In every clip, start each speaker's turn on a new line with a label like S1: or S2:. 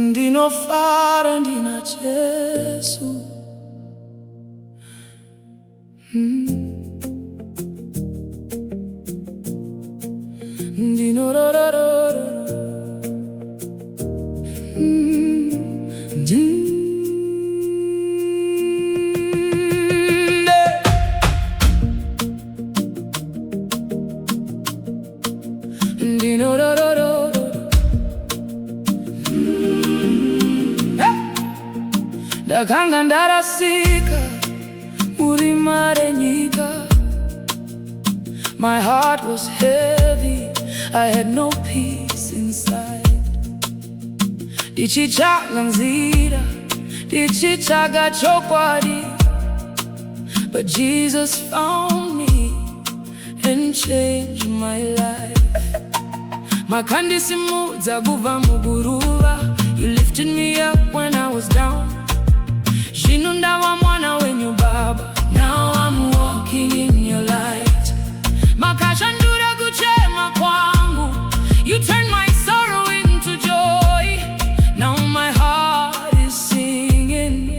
S1: Ndinofara Ndina Jesu. Ndakanga ndarasika muri mare nyika. My heart was heavy, I had no peace inside. Ndichitsvaga nzira, ndichitsvaga chokwadi, but Jesus found me and changed my life. Makandisimudza kubva muguruva. You lifted me up when I was down. Zvino ndava mwana wenyu Baba. Now I'm walking in your light. Makashandura kuchema kwangu. You turned my sorrow into joy. Now my heart is singing.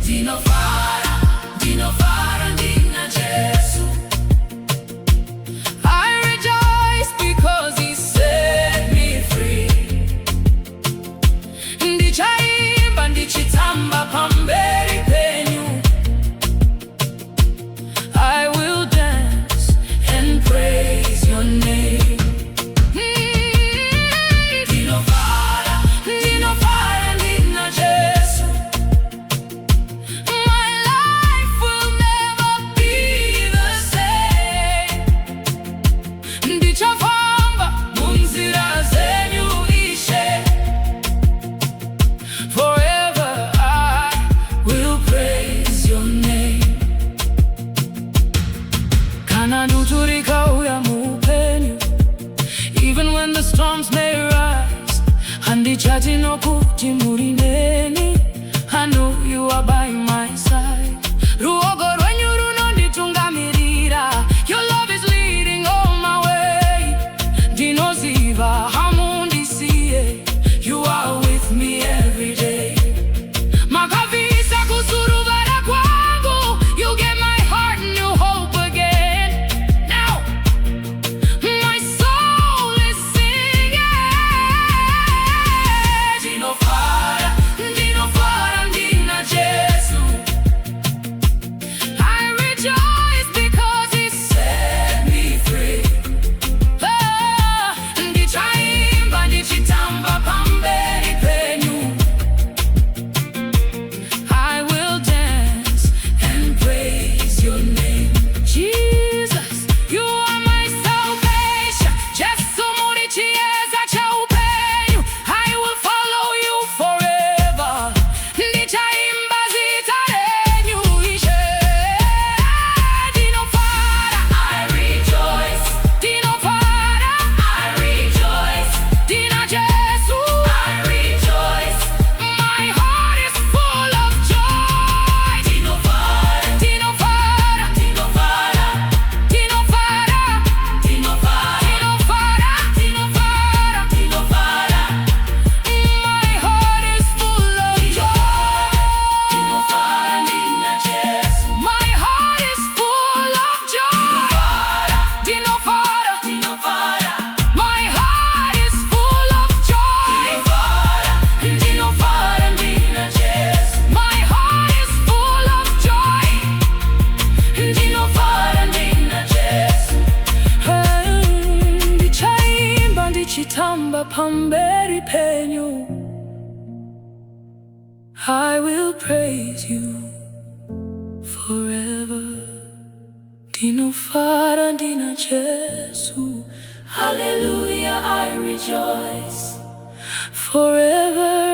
S1: Ndinofara, Ndinofara Ndina Jesu. I rejoice because he set me free. Ndichaimba ndichitamba pamberi penyu. I will dance and praise your name. Ndinofara, Ndinofara Ndina Jesu. My life will never be the same. Ndichafamba munzira zenyu ishe. Forever I will praise your name. Kana dutu rikauya muupenyu. Even when the storms may rise, handichati nokuti muri neni. I know you are by my side. Ruogo rwenyu runonditungamirira. Your love is leading all my way. Ndinoziva hamundisiye. You are with me every day. Makavisa kusuruvara kwangu. You gave my heart new hope again. Now my soul is singing. Ndinofara, Ndinofara Ndina Jesu. I rejoice because he set me free. Ndichaimba ndichitamba pamberi penyu. I will dance and praise your name. Jesus, you are my salvation. Jesu muri chieza cha upenyu. I will follow you forever. Ndichaimba zita renyu ishe. Ndinofara, I rejoice. Ndinofara, I rejoice. Ndina Jesu, I rejoice. My heart is full of joy. Ndinofara, Ndinofara, Ndinofara, Ndinofara, Ndinofara, Ndinofara, Ndinofara. My heart is full of joy. Ndinofara Ndina Jesu. My heart is full of joy. Ndinofara, Ndinofara. My heart is full of joy. Ndinofara Ndina Jesu. My heart is full of joy. Ndinofara Ndina Jesu. Ndichaimba ndichitamba pamberi penyu. I will praise you forever. Ndinofara Ndina Jesu. Hallelujah, I rejoice. Forever